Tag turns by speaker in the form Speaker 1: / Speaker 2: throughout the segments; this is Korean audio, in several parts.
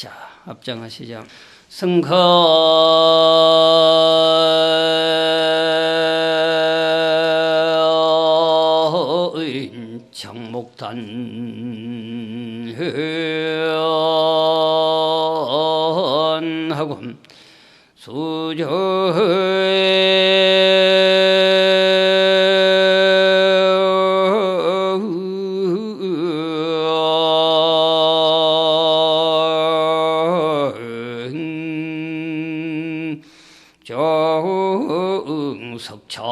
Speaker 1: 자, 앞장하시죠. 성커 정목단 회원하고 수저 정석차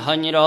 Speaker 1: 은하니라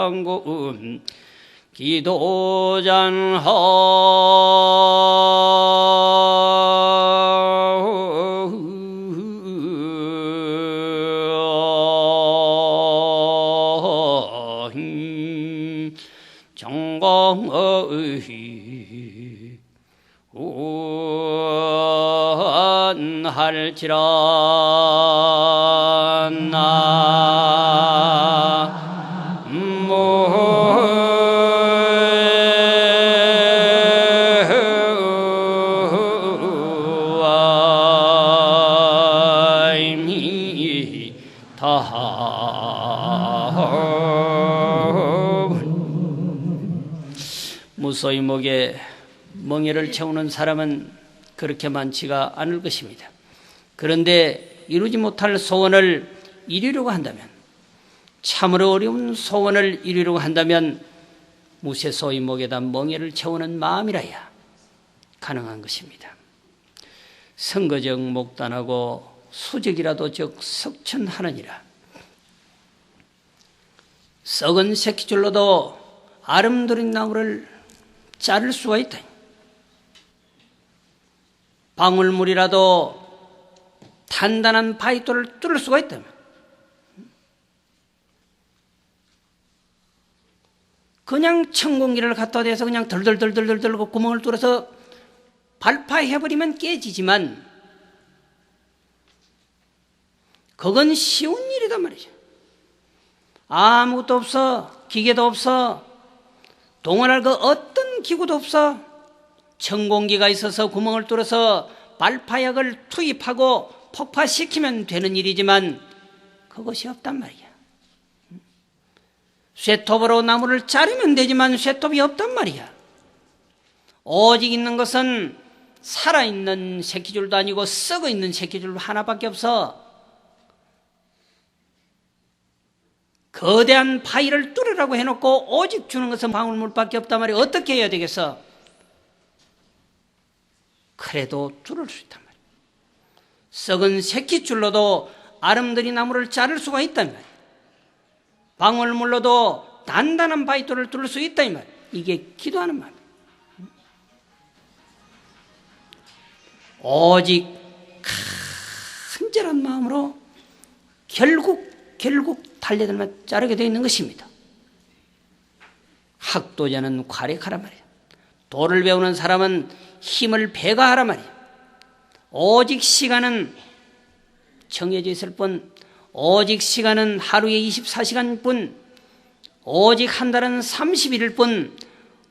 Speaker 1: 한국은 기도잔하 정광의 원할지라 무소의 목에 멍에를 채우는 사람은 그렇게 많지가 않을 것입니다. 그런데 이루지 못할 소원을 이루려고 한다면, 참으로 어려운 소원을 이루려고 한다면 무쇠소의 목에다 멍에를 채우는 마음이라야 가능한 것입니다. 선거적 목단하고 수적이라도 즉 석천하느니라. 썩은 새끼줄로도 아름드린 나무를 자를 수가 있다. 방울물이라도 단단한 바위돌을 뚫을 수가 있다. 그냥 천공기를 갖다 대서 그냥 덜덜덜덜덜 구멍을 뚫어서 발파해버리면 깨지지만 그건 쉬운 일이단 말이죠. 아무것도 없어, 기계도 없어, 동원할 그 어떤 기구도 없어. 천공기가 있어서 구멍을 뚫어서 발파약을 투입하고 폭파시키면 되는 일이지만 그것이 없단 말이야. 쇠톱으로 나무를 자르면 되지만 쇠톱이 없단 말이야. 오직 있는 것은 살아있는 새끼줄도 아니고 썩어있는 새끼줄 하나밖에 없어. 거대한 바위를 뚫으라고 해놓고 오직 주는 것은 방울물밖에 없단 말이야. 어떻게 해야 되겠어? 그래도 뚫을 수 있단 말이야. 썩은 새끼줄로도 아름드리 나무를 자를 수가 있단 말이야. 방울물로도 단단한 바위돌을 뚫을 수 있다 이 말이야. 이게 기도하는 말이야. 오직 간절한 마음으로 결국 달려들면 자르게 되어 있는 것입니다. 학도자는 과력하란 말이야. 도를 배우는 사람은 힘을 배가하란 말이야. 오직 시간은 정해져 있을 뿐, 오직 시간은 하루에 24시간 뿐, 오직 한 달은 31일 뿐,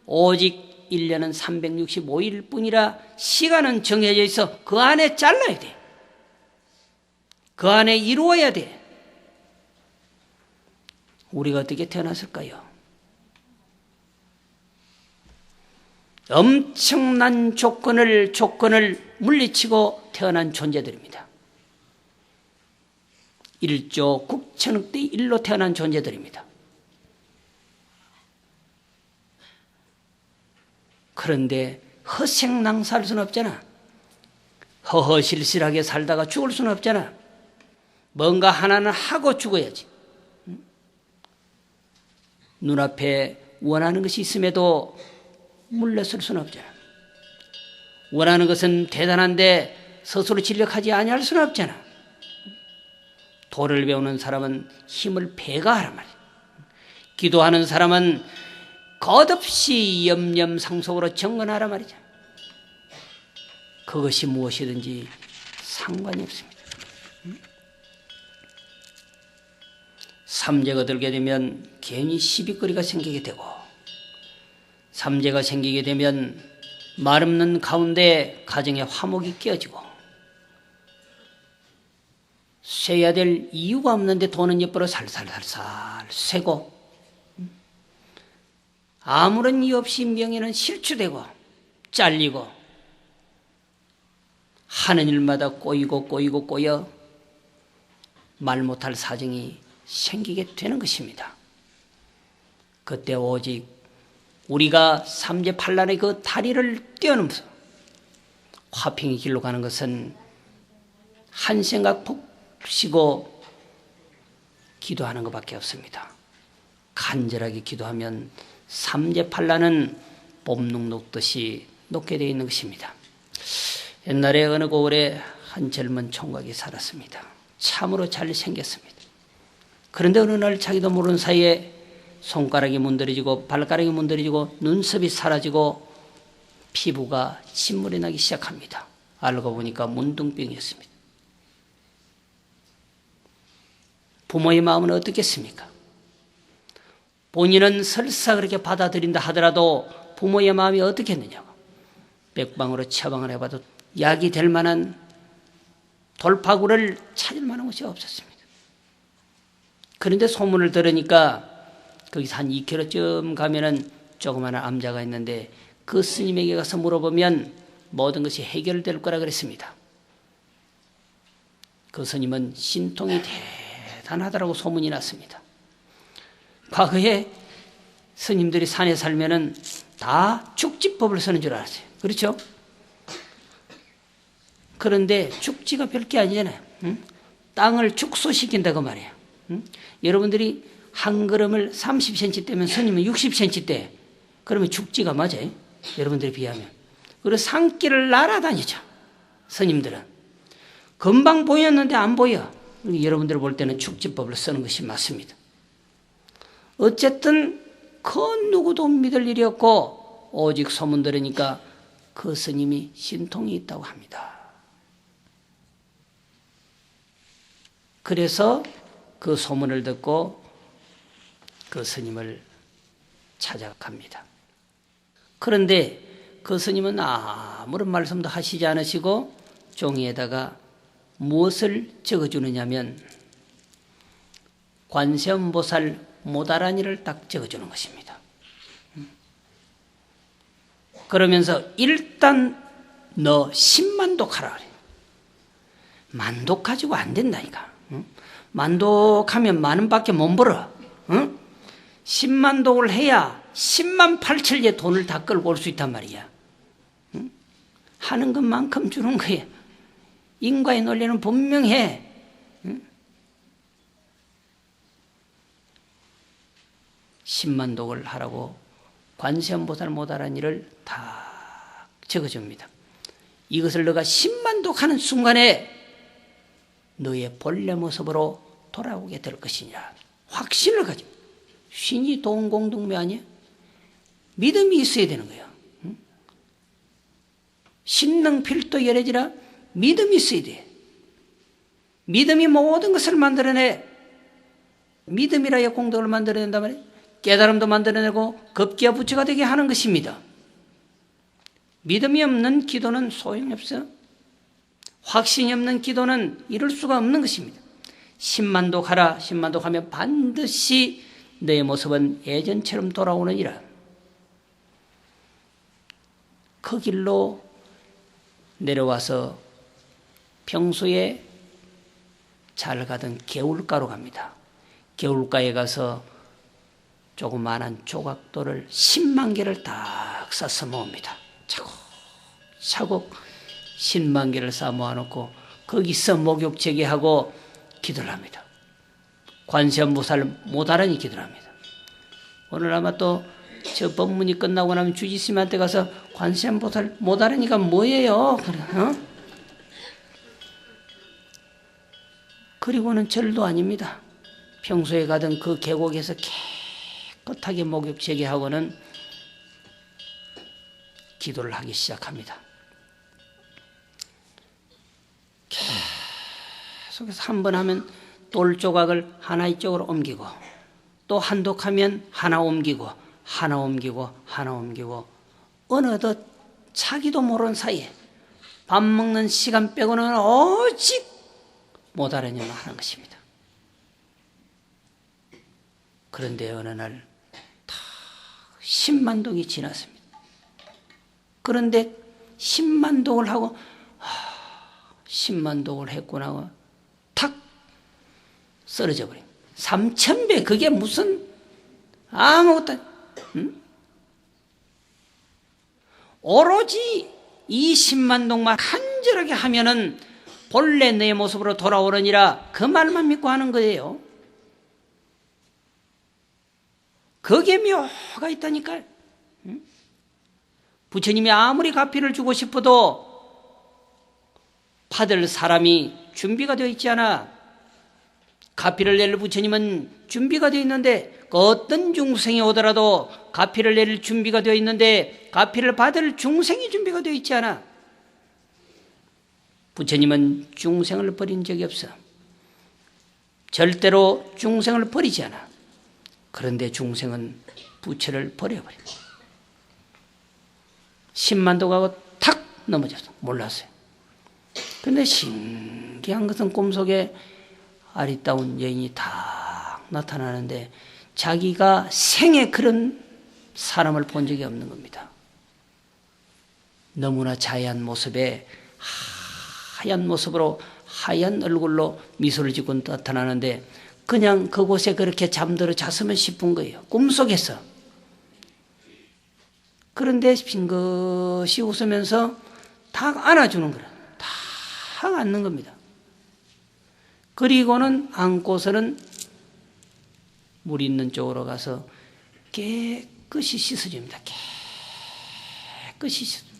Speaker 1: 오직 1년은 365일 뿐이라 시간은 정해져 있어. 그 안에 잘라야 돼. 그 안에 이루어야 돼. 우리가 어떻게 태어났을까요? 엄청난 조건을 물리치고 태어난 존재들입니다. 1조 9천억 대 1로 태어난 존재들입니다. 그런데 허생낭사할 수는 없잖아. 허허실실하게 살다가 죽을 수는 없잖아. 뭔가 하나는 하고 죽어야지. 눈앞에 원하는 것이 있음에도 물러설 수는 없잖아. 원하는 것은 대단한데 스스로 진력하지 아니할 수는 없잖아. 도를 배우는 사람은 힘을 배가하란 말이야. 기도하는 사람은 겉없이 염려상속으로 정건하란 말이죠. 그것이 무엇이든지 상관이 없습니다. 삼재가 들게 되면 괜히 시비거리가 생기게 되고, 삼재가 생기게 되면 말없는 가운데 가정에 화목이 깨어지고, 쇠야 될 이유가 없는데 돈은 옆으로 살살살살 쇠고, 아무런 이유 없이 명예는 실추되고 잘리고, 하는 일마다 꼬여 말 못할 사정이 생기게 되는 것입니다. 그때 오직 우리가 삼재팔란의 그 다리를 뛰어넘어서 화평의 길로 가는 것은 한 생각 푹 쉬고 기도하는 것밖에 없습니다. 간절하게 기도하면 삼재팔란은 봄룩 녹듯이 녹게 되어 있는 것입니다. 옛날에 어느 고을에 한 젊은 총각이 살았습니다. 참으로 잘생겼습니다. 그런데 어느 날 자기도 모르는 사이에 손가락이 문드러지고 발가락이 문드러지고 눈썹이 사라지고 피부가 신물이 나기 시작합니다. 알고 보니까 문둥병이었습니다. 부모의 마음은 어떻겠습니까? 본인은 설사 그렇게 받아들인다 하더라도 부모의 마음이 어떻겠느냐고. 백방으로 처방을 해봐도 약이 될 만한 돌파구를 찾을 만한 곳이 없었습니다. 그런데 소문을 들으니까 거기서 한 2km쯤 가면은 조그마한 암자가 있는데 그 스님에게 가서 물어보면 모든 것이 해결될 거라 그랬습니다. 그 스님은 신통이 대단하다라고 소문이 났습니다. 과거에 스님들이 산에 살면은 다 축지법을 쓰는 줄 알았어요. 그렇죠? 그런데 축지가 별게 아니잖아요. 응? 땅을 축소시킨다고 말이에요. 응? 여러분들이 한 걸음을 30cm 떼면 스님은 60cm 떼. 그러면 축지가 맞아요. 여러분들에 비하면. 그리고 산길을 날아다니죠. 스님들은. 금방 보였는데 안 보여. 여러분들 볼 때는 축지법을 쓰는 것이 맞습니다. 어쨌든 그 누구도 믿을 일이 없고 오직 소문 들으니까 그 스님이 신통이 있다고 합니다. 그래서 그 소문을 듣고 그 스님을 찾아갑니다. 그런데 그 스님은 아무런 말씀도 하시지 않으시고 종이에다가 무엇을 적어주느냐면 관세음보살 모다라니를 딱 적어주는 것입니다. 그러면서 일단 너 10만독 하라 그래. 만독 가지고 안 된다니까. 만독하면 만 원밖에 못 벌어. 10만독을 해야 10만 8천리의 돈을 다 끌고 올 수 있단 말이야. 하는 것만큼 주는 거야. 인과의 논리는 분명해. 10만독을 하라고 관세음보살 모다라니를 다 적어줍니다. 이것을 너가 10만독 하는 순간에 너의 본래 모습으로 돌아오게 될 것이냐. 확신을 가지고. 신이 동공동묘 아니야? 믿음이 있어야 되는 거야. 신능필도 열애지라 믿음이 있어야 돼. 믿음이 모든 것을 만들어내. 믿음이라야 공덕을 만들어낸단 말이야. 깨달음도 만들어내고 급기야 부처가 되게 하는 것입니다. 믿음이 없는 기도는 소용이 없어. 확신이 없는 기도는 이룰 수가 없는 것입니다. 10만독 하라. 10만독 하면 반드시 너의 모습은 예전처럼 돌아오느니라. 그 길로 내려와서 평소에 잘 가던 개울가로 갑니다. 개울가에 가서 조그마한 조각돌을 10만 개를 딱 싸서 모읍니다. 차곡차곡 10만 개를 쌓아 모아놓고 거기서 목욕 제기하고 기도를 합니다. 관세음보살 못하라니 기도를 합니다. 오늘 아마 또 저 법문이 끝나고 나면 주지스님한테 가서 관세음보살 못하라니까 뭐예요? 그래, 어? 그리고는 절도 아닙니다. 평소에 가던 그 계곡에서 깨끗하게 목욕 제기하고는 기도를 하기 시작합니다. 계속해서 한 번 하면 돌 조각을 하나 이쪽으로 옮기고 또 한독하면 하나 옮기고 하나 옮기고 하나 옮기고 어느덧 자기도 모르는 사이에 밥 먹는 시간 빼고는 오직 못하려니만 하는 것입니다. 그런데 어느 날 다 10만 동이 지났습니다. 그런데 10만 동을 하고 10만 동을 했고 나고 탁 쓰러져 버립니다. 3,000배 그게 무슨 아무것도 오로지 이 10만 동만 간절하게 하면은 본래 내 모습으로 돌아오느니라 그 말만 믿고 하는 거예요. 그게 묘가 있다니까요. 부처님이 아무리 가피를 주고 싶어도 받을 사람이 준비가 되어 있지 않아. 가피를 내릴 부처님은 준비가 되어 있는데 그 어떤 중생이 오더라도 가피를 내릴 준비가 되어 있는데 가피를 받을 중생이 준비가 되어 있지 않아. 부처님은 중생을 버린 적이 없어. 절대로 중생을 버리지 않아. 그런데 중생은 부처를 버려버립니다. 10만도 가고 탁 넘어졌어. 몰랐어요. 그런데 신기한 것은 꿈속에 아리따운 여인이 딱 나타나는데 자기가 생에 그런 사람을 본 적이 없는 겁니다. 너무나 자애한 모습에 하얀 모습으로 하얀 얼굴로 미소를 짓고 나타나는데 그냥 그곳에 그렇게 잠들어 잤으면 싶은 거예요. 꿈속에서. 그런데 빙긋이 웃으면서 탁 안아주는 거예요. 탁 안는 겁니다. 그리고는 안고서는 물 있는 쪽으로 가서 깨끗이 씻어줍니다. 깨끗이 씻어줍니다.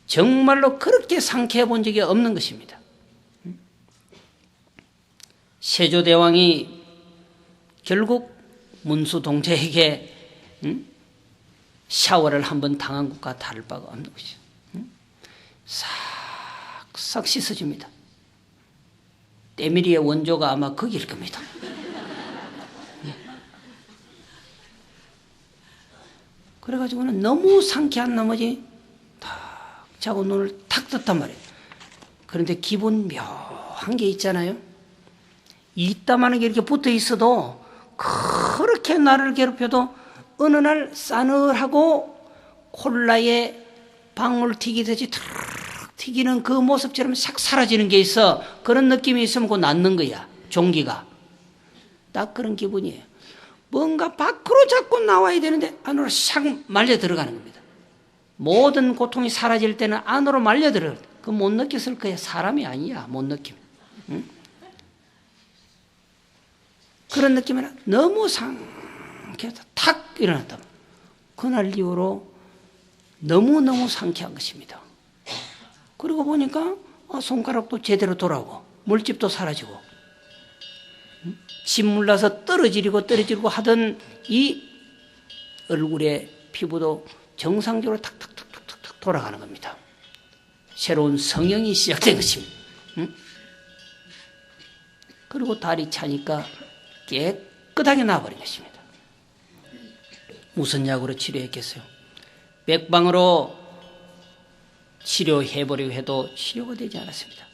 Speaker 1: 정말로 그렇게 상쾌해 본 적이 없는 것입니다. 세조대왕이 결국 문수동자에게 샤워를 한번 당한 것과 다를 바가 없는 것이죠. 싹싹 씻어줍니다. 때밀이의 원조가 아마 거기일 겁니다. 그래가지고는 너무 상쾌한 나머지 탁 자고 눈을 탁 떴단 말이에요. 그런데 기분 묘한 게 있잖아요. 이따만한 게 이렇게 붙어 있어도 그렇게 나를 괴롭혀도 어느 날 싸늘하고 콜라에 방울 튀기듯이 탁 튀기는 그 모습처럼 싹 사라지는 게 있어. 그런 느낌이 있으면 그거 낫는 거야. 종기가. 딱 그런 기분이에요. 뭔가 밖으로 자꾸 나와야 되는데 안으로 샥 말려 들어가는 겁니다. 모든 고통이 사라질 때는 안으로 말려 들어가요. 그거 못 느꼈을 거야. 사람이 아니야. 못 느낌. 응? 그런 느낌이라 너무 상쾌하다. 탁 일어났다. 그날 이후로 너무너무 상쾌한 것입니다. 그리고 보니까 손가락도 제대로 돌아오고 물집도 사라지고 짓물나서 떨어지고 하던 이 얼굴의 피부도 정상적으로 탁탁탁탁탁 돌아가는 겁니다. 새로운 성형이 시작된 것입니다. 그리고 달이 차니까 깨끗하게 나와버린 것입니다. 무슨 약으로 치료했겠어요? 백방으로 치료해보려고 해도 치료가 되지 않았습니다.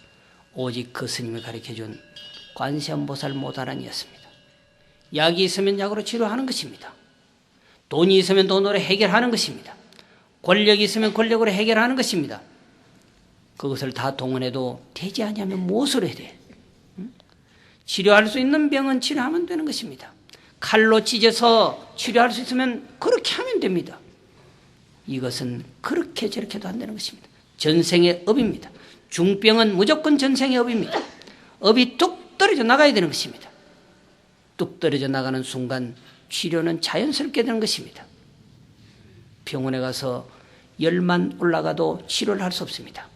Speaker 1: 오직 그 스님이 가르쳐준 관세음보살 모다란이었습니다. 약이 있으면 약으로 치료하는 것입니다. 돈이 있으면 돈으로 해결하는 것입니다. 권력이 있으면 권력으로 해결하는 것입니다. 그것을 다 동원해도 되지 않으면 무엇을 해야 돼? 치료할 수 있는 병은 치료하면 되는 것입니다. 칼로 찢어서 치료할 수 있으면 그렇게 하면 됩니다. 이것은 그렇게 저렇게도 안 되는 것입니다. 전생의 업입니다. 중병은 무조건 전생의 업입니다. 업이 뚝 떨어져 나가야 되는 것입니다. 뚝 떨어져 나가는 순간 치료는 자연스럽게 되는 것입니다. 병원에 가서 열만 올라가도 치료를 할 수 없습니다.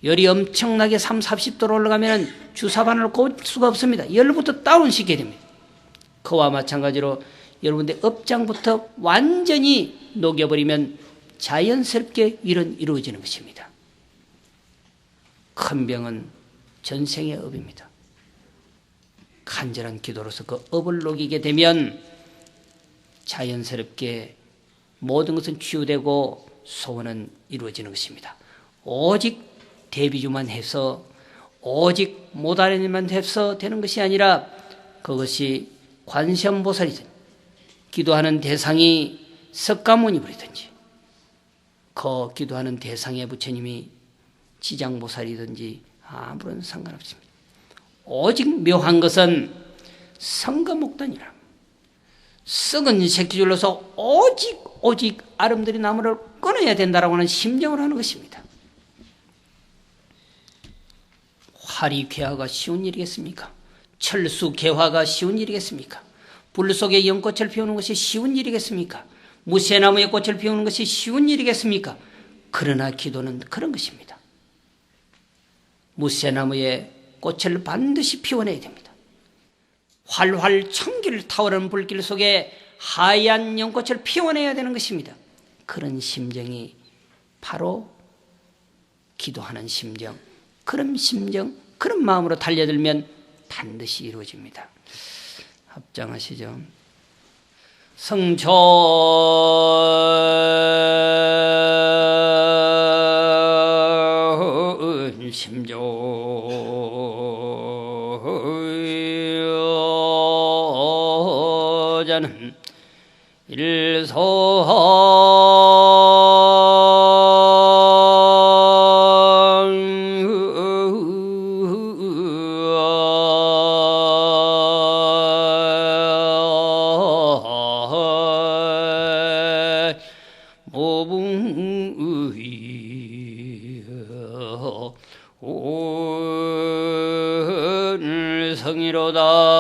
Speaker 1: 열이 엄청나게 30, 40도로 올라가면 주사바늘을 꽂을 수가 없습니다. 열부터 다운시켜야 됩니다. 그와 마찬가지로 여러분들 업장부터 완전히 녹여버리면 자연스럽게 일은 이루어지는 것입니다. 큰 병은 전생의 업입니다. 간절한 기도로서 그 업을 녹이게 되면 자연스럽게 모든 것은 치유되고 소원은 이루어지는 것입니다. 오직 대비주만 해서 오직 못알아내기만 해서 되는 것이 아니라 그것이 관세음보살이든 기도하는 대상이 석가모니불이든지 그 기도하는 대상의 부처님이 지장보살이든지 아무런 상관없습니다. 오직 묘한 것은 성가목단이라 썩은 새끼줄로서 오직 아름드리 나무를 끊어야 된다라고 하는 심정을 하는 것입니다. 활이 괴화가 쉬운 일이겠습니까? 철수 개화가 쉬운 일이겠습니까? 불 속에 연꽃을 피우는 것이 쉬운 일이겠습니까? 무쇠나무에 꽃을 피우는 것이 쉬운 일이겠습니까? 그러나 기도는 그런 것입니다. 무쇠나무에 꽃을 반드시 피워내야 됩니다. 활활 천길 타오르는 불길 속에 하얀 연꽃을 피워내야 되는 것입니다. 그런 심정이 바로 기도하는 심정, 그런 심정, 그런 마음으로 달려들면 반드시 이루어집니다. 합장하시죠. 성촌 심조자는 성이로다.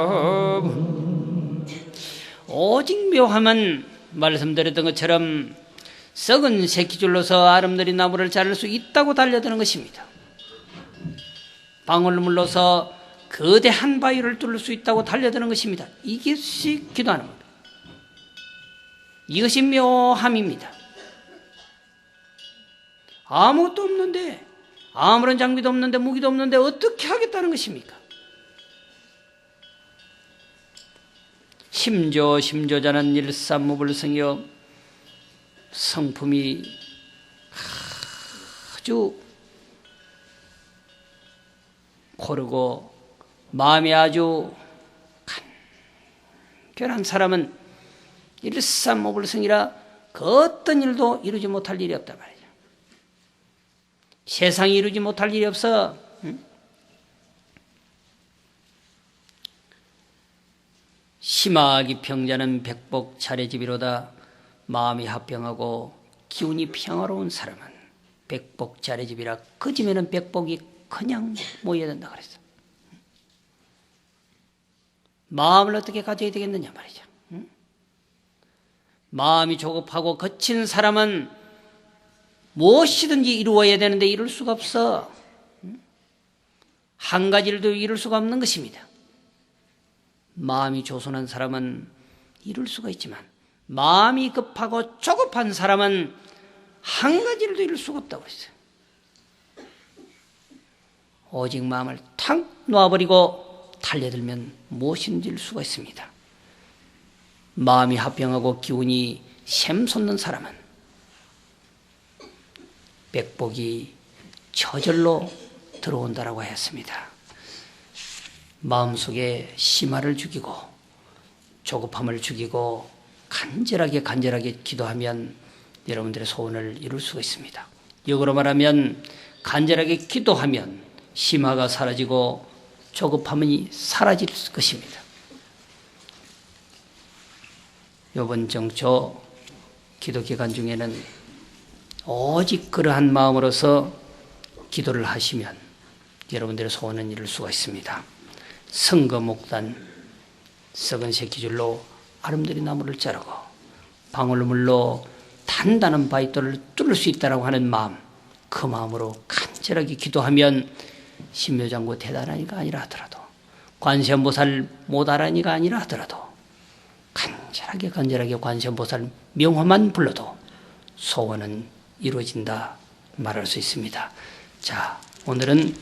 Speaker 1: 영엄 오직 묘함은 말씀드렸던 것처럼 썩은 새끼줄로서 아름드리 나무를 자를 수 있다고 달려드는 것입니다. 방울물로서 거대한 바위를 뚫을 수 있다고 달려드는 것입니다. 이것이 기도하는 겁니다. 이것이 묘함입니다. 아무것도 없는데, 아무런 장비도 없는데, 무기도 없는데 어떻게 하겠다는 것입니까? 심조자는 일삼무불성이여 성품이 아주 고르고 마음이 아주 간결한 사람은 일삼무불성이라 그 어떤 일도 이루지 못할 일이 없단 말이죠. 세상이 이루지 못할 일이 없어. 심하기 평자는 백복 차례집이로다. 마음이 합병하고 기운이 평화로운 사람은 백복 차례집이라. 그지면은 백복이 그냥 모여야 된다 그랬어. 마음을 어떻게 가져야 되겠느냐 말이죠. 마음이 조급하고 거친 사람은 무엇이든지 이루어야 되는데 이룰 수가 없어. 한 가지를 이룰 수가 없는 것입니다. 마음이 조선한 사람은 이룰 수가 있지만 마음이 급하고 조급한 사람은 한 가지를 이룰 수가 없다고 했어요. 오직 마음을 탁 놓아버리고 달려들면 무엇인지 이룰 수가 있습니다. 마음이 합병하고 기운이 샘솟는 사람은 백복이 저절로 들어온다라고 했습니다. 마음속에 심화를 죽이고 조급함을 죽이고 간절하게 기도하면 여러분들의 소원을 이룰 수가 있습니다. 역으로 말하면 간절하게 기도하면 심화가 사라지고 조급함이 사라질 것입니다. 이번 정초 기도기간 중에는 오직 그러한 마음으로서 기도를 하시면 여러분들의 소원은 이룰 수가 있습니다. 성거목단 썩은 새끼줄로 아름드리 나무를 자르고 방울물로 단단한 바위돌을 뚫을 수 있다고 하는 마음, 그 마음으로 간절하게 기도하면 신묘장구 대단하니가 아니라 하더라도, 관세음보살 못알아니가 아니라 하더라도 간절하게 관세음보살 명화만 불러도 소원은 이루어진다 말할 수 있습니다. 자, 오늘은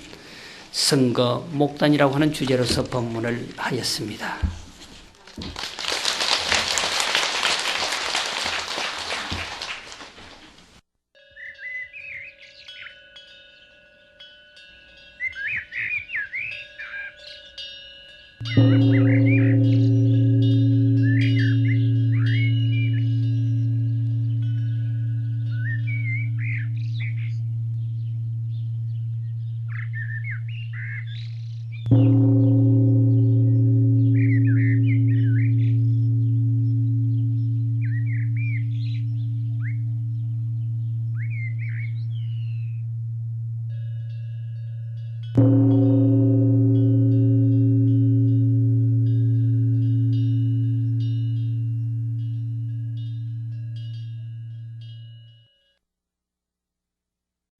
Speaker 1: 성거목단이라고 하는 주제로서 법문을 하였습니다.